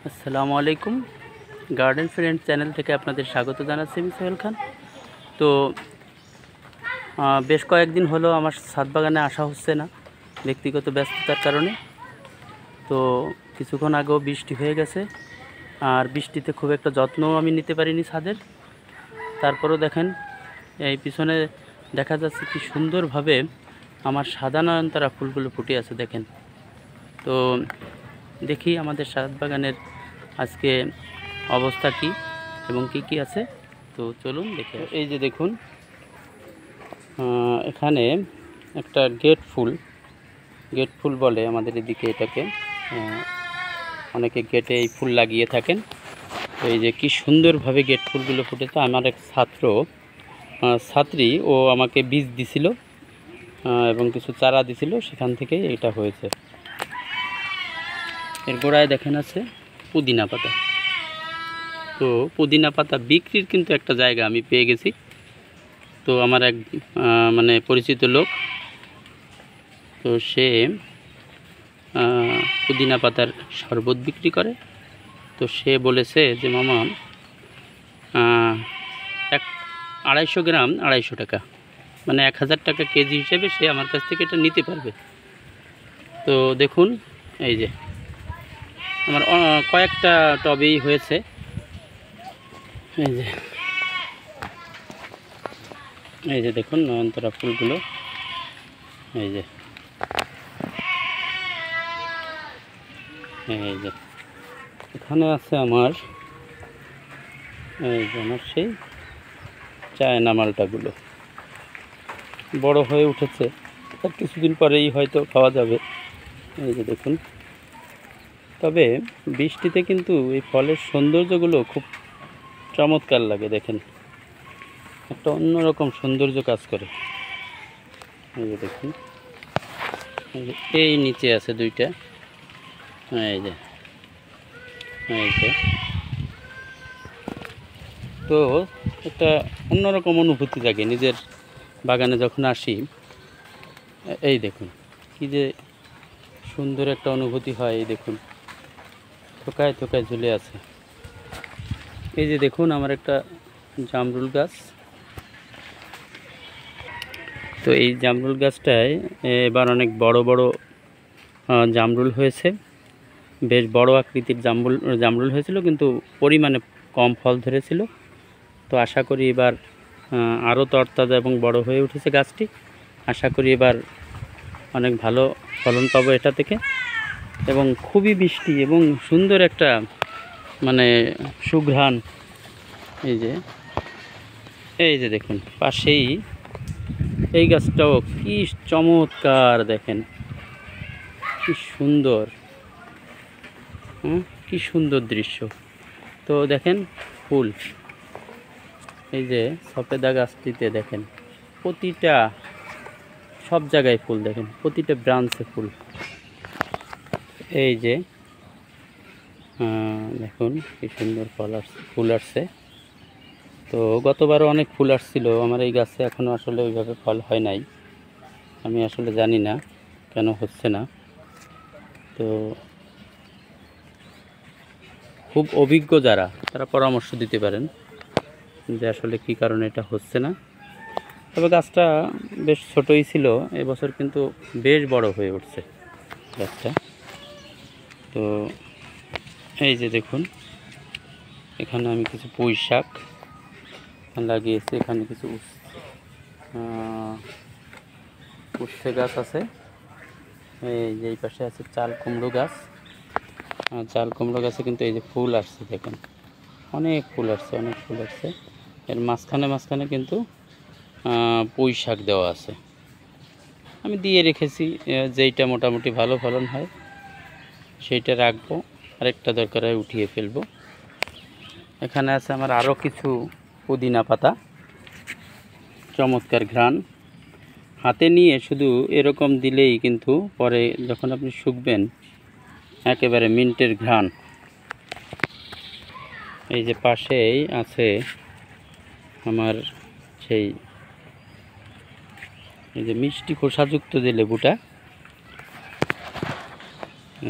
আসসালামু আলাইকুম। Garden friend channel থেকে আপনাদের স্বাগত জানাচ্ছি। আমি সোহেল খান। তো বেশ কয়েকদিন হলো আমার ছাদ বাগানে আসা হচ্ছে না ব্যক্তিগত ব্যস্ততার কারণে। তো কিছুক্ষণ আগেও বৃষ্টি হয়ে গেছে, আর বৃষ্টিতে খুব একটা যত্নও আমি নিতে পারিনি ছাদের। তারপরেও দেখেন এই পিছনে দেখা যাচ্ছে কি সুন্দরভাবে আমার সাদা নয়নতারা ফুলগুলো ফুটে আছে দেখেন। তো দেখি আমাদের ছাদ বাগানের আজকে অবস্থা কি এবং কি কি আছে, তো চলুন দেখে। এই যে দেখুন, এখানে একটা গেট ফুল বলে আমাদের এদিকে এটাকে। অনেকে গেটে এই ফুল লাগিয়ে থাকেন। তো এই যে কি সুন্দরভাবে গেট ফুলগুলো ফুটেছে। আমার এক ছাত্রী ও আমাকে বীজ দিছিল এবং কিছু চারা দিছিল, সেখান থেকেই এটা হয়েছে। এর গোড়ায় দেখেন আছে পুদিনা পাতা। তো পুদিনা পাতা বিক্রির কিন্তু একটা জায়গা আমি পেয়ে গেছি। তো আমার এক মানে পরিচিত লোক, তো সে পুদিনা পাতার শরবত বিক্রি করে। তো সে বলেছে যে মামা 250 গ্রাম 250 টাকা, মানে 1000 টাকা কেজি হিসেবে সে আমার কাছ থেকে এটা নিতে পারবে। তো দেখুন এই যে আমার কয়েকটা টবেই হয়েছে। এই যে দেখুন নয়নতারা ফুলগুলো। এই যে এখানে আছে আমার সেই চায়না মালটাগুলো বড় হয়ে উঠেছে, আর কিছুদিন পরেই হয়তো খাওয়া যাবে। এই যে দেখুন, তবে বৃষ্টিতে কিন্তু এই ফলের সৌন্দর্যগুলো খুব চমৎকার লাগে। দেখেন একটা অন্যরকম সৌন্দর্য কাজ করে। এই যে দেখুন, এই নিচে আছে দুইটা। এই যে তো একটা অন্যরকম অনুভূতি জাগে নিজের বাগানে যখন আসি। এই দেখুন কি যে সুন্দর একটা অনুভূতি হয়। এই দেখুন থোকায় থোকায় ঝুলে আছে। এই যে দেখুন আমার একটা জামরুল গাছ। তো এই জামরুল গাছটায় এবার অনেক বড় বড় জামরুল হয়েছে। বেশ বড় আকৃতির জামরুল হয়েছিল, কিন্তু পরিমাণে কম ফল ধরেছিল। তো আশা করি এবার আরও তরতাজা এবং বড় হয়ে উঠেছে গাছটি। আশা করি এবার অনেক ভালো ফলন পাবো এটা থেকে। এবং খুবই মিষ্টি এবং সুন্দর একটা মানে সুঘ্রাণ। এই যে দেখুন পাশেই এই গাছটাও কি চমৎকার, দেখেন কি সুন্দর, কি সুন্দর দৃশ্য। তো দেখেন ফুল, এই যে সফেদা গাছটিতে দেখেন প্রতিটা সব জায়গায় ফুল, দেখেন প্রতিটা ব্রাঞ্চে ফুল। এই যে দেখুন কি সুন্দর ফুল আসছে। তো গতবারও অনেক ফুল আসছিল আমার এই গাছে, এখনও আসলে ওইভাবে ফল হয় নাই। আমি আসলে জানি না কেন হচ্ছে না। তো খুব অভিজ্ঞ যারা, তারা পরামর্শ দিতে পারেন যে আসলে কি কারণে এটা হচ্ছে না। তবে গাছটা বেশ ছোটই ছিল, এবছর কিন্তু বেশ বড় হয়ে উঠছে গাছটা। তো এই যে দেখুন এখানে আমি কিছু পুঁই শাক লাগিয়েছি, এখানে কিছু উচ্ছে গাছ আছে। এই যে এই পাশে আছে চাল কুমড়ো গাছ। চাল কুমড়ো গাছে কিন্তু এই যে ফুল আসছে, দেখেন অনেক ফুল আসছে। এর মাঝখানে কিন্তু পুঁই শাক দেওয়া আছে। আমি দিয়ে রেখেছি, যেইটা মোটামুটি ভালো ফলন হয় সেইটা রাখবো, আরেকটা দরকার হয় উঠিয়ে ফেলবো। এখানে আছে আমার আরও কিছু পুদিনা পাতা, চমৎকার ঘ্রাণ। হাতে নিয়ে শুধু এরকম দিলেই কিন্তু পরে যখন আপনি শুকবেন একেবারে মিন্টের ঘ্রাণ। এই যে পাশেই আছে আমার সেই এই যে মিষ্টি খোসাযুক্ত যে লেবুটা,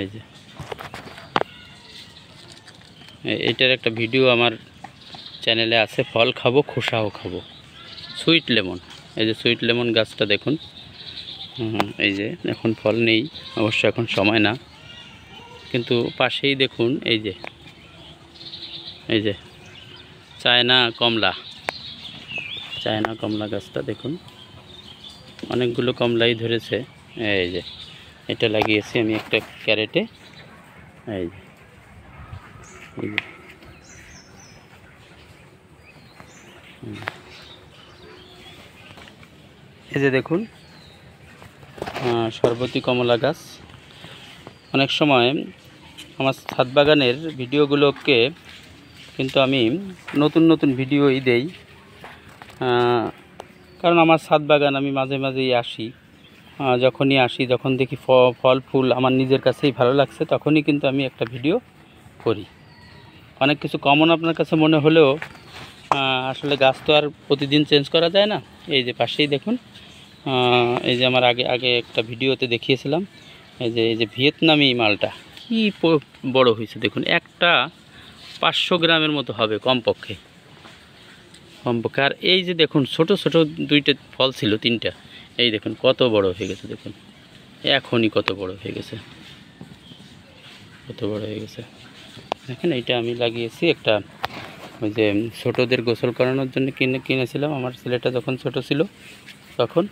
এই যে এইটার একটা ভিডিও আমার চ্যানেলে আছে, ফল খাবো খোসাও খাবো, সুইট লেমন। এই যে সুইট লেমন গাছটা দেখুন, এই যে এখন ফল নেই, অবশ্য এখন সময় না, কিন্তু পাশেই দেখুন এই যে চায়না কমলা গাছটা দেখুন, অনেকগুলো কমলাই ধরেছে। এই যে এটা লাগিয়েছি আমি একটা ক্যারেটে। এই যে দেখুন শরবতী কমলা গাছ। অনেক সময় আমার ছাদ বাগানের ভিডিওগুলোকে কিন্তু আমি নতুন ভিডিওই দেই, কারণ আমার ছাদ বাগান আমি মাঝে মাঝেই আসি, যখনই আসি যখন দেখি ফল ফুল আমার নিজের কাছেই ভালো লাগছে তখনই কিন্তু আমি একটা ভিডিও করি। অনেক কিছু কমন আপনার কাছে মনে হলেও আসলে গাছ তো আর প্রতিদিন চেঞ্জ করা যায় না। এই যে পাশেই দেখুন, এই যে আমার আগে একটা ভিডিওতে দেখিয়েছিলাম, এই যে ভিয়েতনামি মালটা কি বড় হয়েছে দেখুন, একটা 500 গ্রামের মতো হবে কমপক্ষে। আর এই যে দেখুন ছোট দুইটা ফল ছিল, 3টা, এই দেখুন কত বড় হয়ে গেছে দেখুন, এখনই কত বড় হয়ে গেছে, দেখেন। এইটা আমি লাগিয়েছি একটা, ওই যে ছোটদের গোসল করানোর জন্য কিনেছিলাম আমার ছেলেটা যখন ছোট ছিল তখন,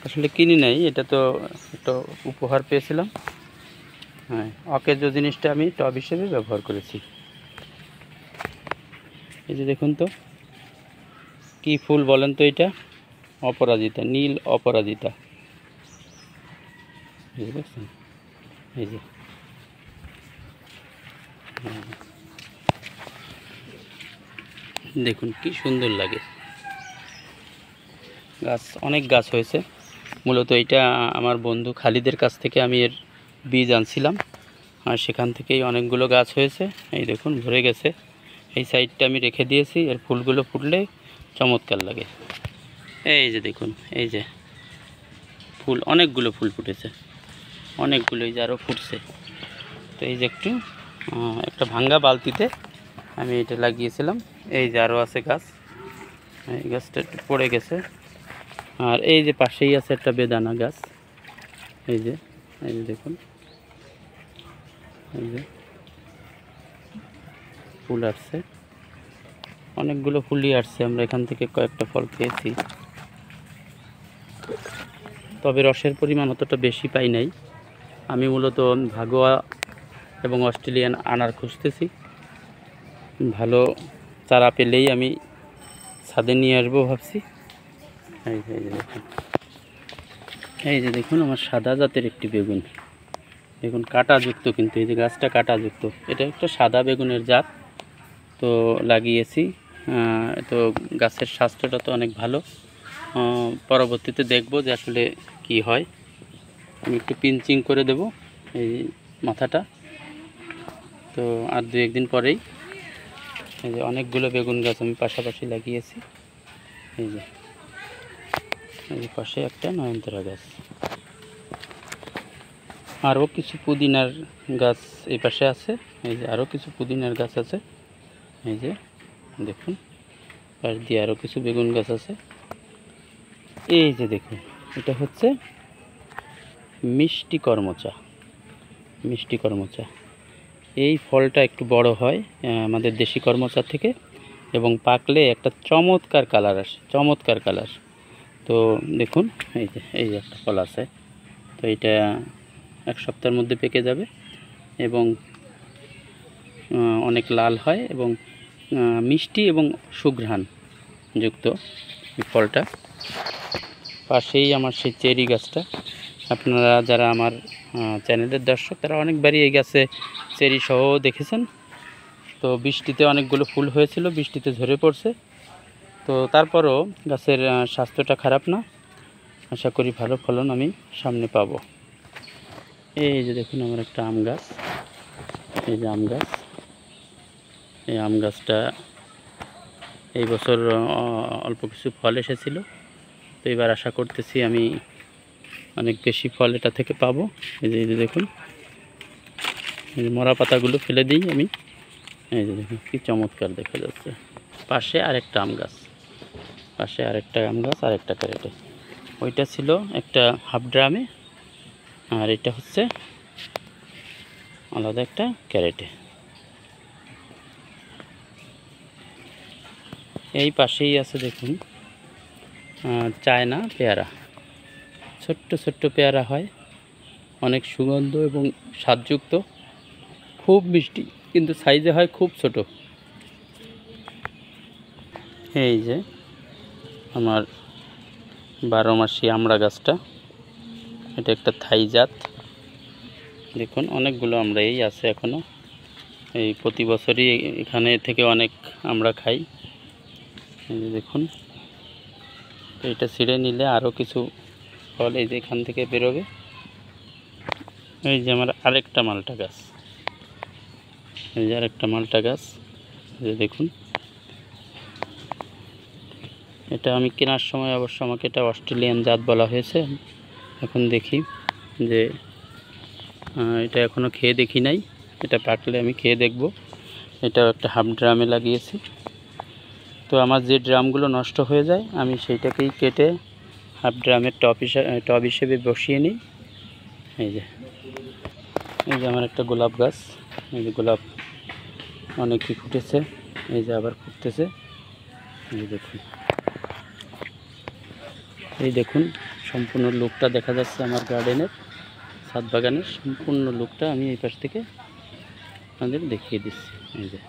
আসলে কিনি নাই, এটা তো একটা উপহার পেয়েছিলাম। হ্যাঁ, অকেজ জিনিসটা আমি টব হিসেবে ব্যবহার করেছি। এই যে দেখুন তো কি ফুল বলেন তো, এটা অপরাজিতা, নীল অপরাজিতা, বুঝতে পারছেন? এই যে দেখুন কি সুন্দর লাগে গাছ, অনেক গাছ হয়েছে। মূলত এটা আমার বন্ধু খালিদের কাছ থেকে আমি এর বীজ আনছিলাম, আর সেখান থেকেই অনেকগুলো গাছ হয়েছে। এই দেখুন ভরে গেছে, এই সাইডটা আমি রেখে দিয়েছি, এর ফুলগুলো ফুটলে চমৎকার লাগে। এই যে দেখুন, এই যে ফুল, অনেকগুলো ফুল ফুটেছে, অনেকগুলো, এই যে আরও ফুটছে। তো এই যে একটা ভাঙ্গা বালতিতে আমি এটা লাগিয়েছিলাম। এই যে আরও আছে গাছ, এই গাছটা একটু পড়ে গেছে। আর এই যে পাশেই আছে একটা বেদানা গাছ, এই যে দেখুন, এই যে ফুল আসছে, অনেকগুলো ফুলই আসছে, আমরা এখান থেকে কয়েকটা ফল খেয়েছি, তবে রসের পরিমাণ অতটা বেশি পাই নাই। আমি মূলত ভাগোয়া এবং অস্ট্রেলিয়ান আনার খুঁজতেছি, ভালো চারা পেলেই আমি ছাদে নিয়ে আসবো ভাবছি। এই যে দেখুন আমার সাদা জাতের একটি বেগুন, দেখুন কাঁটাযুক্ত, কিন্তু এই যে গাছটা কাঁটাযুক্ত, এটা একটা সাদা বেগুনের জাত। তো লাগিয়েছি, তো গাছের স্বাস্থ্যটা তো অনেক ভালো। পরবর্তীতে দেখব যে আসলে কি হয়। আমি একটু পিঞ্চিং করে দেব এই মাথাটা, তো আর 2-1 দিন পরেই এই যে অনেকগুলো বেগুন গাছ আমি পাশাপাশি লাগিয়েছি। এই যে পাশে একটা নয়নতারা গাছ, আরও কিছু পুদিনার গাছ এই পাশে আছে। এই যে আরও কিছু পুদিনার গাছ আছে, এই যে দেখুন পাশ দিয়ে আরও কিছু বেগুন গাছ আছে। এই যে দেখুন এটা হচ্ছে মিষ্টি কর্মচা। এই ফলটা একটু বড় হয় আমাদের দেশি কর্মচা থেকে, এবং পাকলে একটা চমৎকার কালার। তো দেখুন এই যে একটা ফল আছে, তো এটা 1 সপ্তাহের মধ্যে পেকে যাবে, এবং অনেক লাল হয় এবং মিষ্টি এবং সুঘ্রাণ যুক্ত এই ফলটা। পাশেই আমার সেই চেরি গাছটা, আপনারা যারা আমার চ্যানেলের দর্শক তারা অনেকবারই এই গাছে চেরি সহ দেখেছেন। তো বৃষ্টিতে অনেকগুলো ফুল হয়েছিল, বৃষ্টিতে ঝরে পড়ছে, তো তারপরও গাছের স্বাস্থ্যটা খারাপ না, আশা করি ভালো ফলন আমি সামনে পাবো। এই যে দেখুন আমার একটা আম গাছ, এই যে এই আম গাছটা এই বছর অল্প কিছু ফল এসেছিল, তো এবার আশা করতেছি আমি অনেক বেশি ফল এটা থেকে পাবো। এই যে দেখুন, এই মরা পাতাগুলো ফেলে দিই আমি, এই যে দেখুন কি চমৎকার দেখা যাচ্ছে। পাশে আরেকটা আম গাছ, পাশে আরেকটা আম গাছ, আরেকটা ক্যারেটে। ওইটা ছিল একটা হাফ ড্রামে, আর এটা হচ্ছে আলাদা একটা ক্যারেটে। এই পাশেই আছে দেখুন চায়না পেয়ারা, ছোট্ট ছোট্ট পেয়ারা হয়, অনেক সুগন্ধ এবং স্বাদযুক্ত, খুব মিষ্টি, কিন্তু সাইজে হয় খুব ছোট। এই যে আমার 12 মাসি আমড়া গাছটা, এটা একটা থাই জাত। দেখুন অনেকগুলো আমরা এই আছে এখনও, এই প্রতি বছরই এখানে থেকে অনেক আমরা খাই। এই যে দেখুন, তো এটা ছিঁড়ে নিলে আরও কিছু ফল এই যে এখান থেকে বেরোবে। এই যে আমার আরেকটা মালটা গাছ, এই যে আরেকটা মালটা গাছ, এই যে দেখুন। এটা আমি কেনার সময় অবশ্য আমাকে এটা অস্ট্রেলিয়ান জাত বলা হয়েছে। এখন দেখি যে এটা এখনও খেয়ে দেখি নাই, এটা পাকলে আমি খেয়ে দেখব। এটাও একটা হাফ ড্রামে লাগিয়েছি। তো আমার যে ড্রামগুলো নষ্ট হয়ে যায় আমি সেইটাকেই কেটে হাফ ড্রামের টব হিসেবে বসিয়ে নিই। এই যে আমার একটা গোলাপ গাছ, এই যে গোলাপ অনেকই ফুটেছে, এই যে আবার ফুটতেছে। এই দেখুন, এই দেখুন সম্পূর্ণ লুকটা দেখা যাচ্ছে আমার গার্ডেনের, ছাদ বাগানের সম্পূর্ণ লুকটা আমি এই পাশ থেকে আপনাদের দেখিয়ে দিচ্ছি। এই যে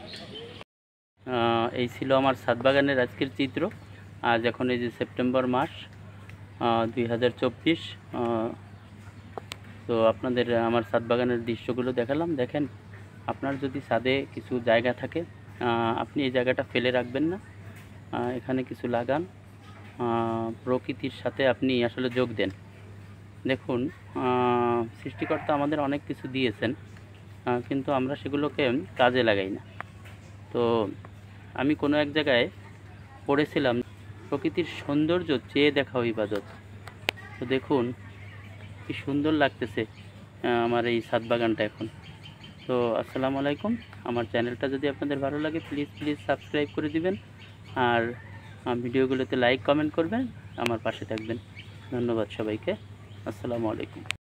এই ছিল আমার ছাদ বাগানের আজকের চিত্র। আজ এখন এই যে সেপ্টেম্বর মাস 2024। তো আপনাদের আমার ছাদ বাগানের দৃশ্যগুলো দেখালাম। দেখেন, আপনার যদি ছাদে কিছু জায়গা থাকে আপনি এই জায়গাটা ফেলে রাখবেন না, এখানে কিছু লাগান, প্রকৃতির সাথে আপনি আসলে যোগ দেন। দেখুন সৃষ্টিকর্তা আমাদের অনেক কিছু দিয়েছেন, কিন্তু আমরা সেগুলোকে কাজে লাগাই না। তো আমি কোনো এক জায়গায় পড়েছিলাম, প্রকৃতির সৌন্দর্য চেয়ে দেখা ইবাদত। তো দেখুন কি সুন্দর লাগতেছে আমার এই ছাদ বাগানটা এখন। তো আসসালামু আলাইকুম। আমার চ্যানেলটা যদি আপনাদের ভালো লাগে প্লিজ সাবস্ক্রাইব করে দিবেন, আর ভিডিওগুলোতে লাইক কমেন্ট করবেন, আমার পাশে থাকবেন। ধন্যবাদ সবাইকে। আসসালামু আলাইকুম।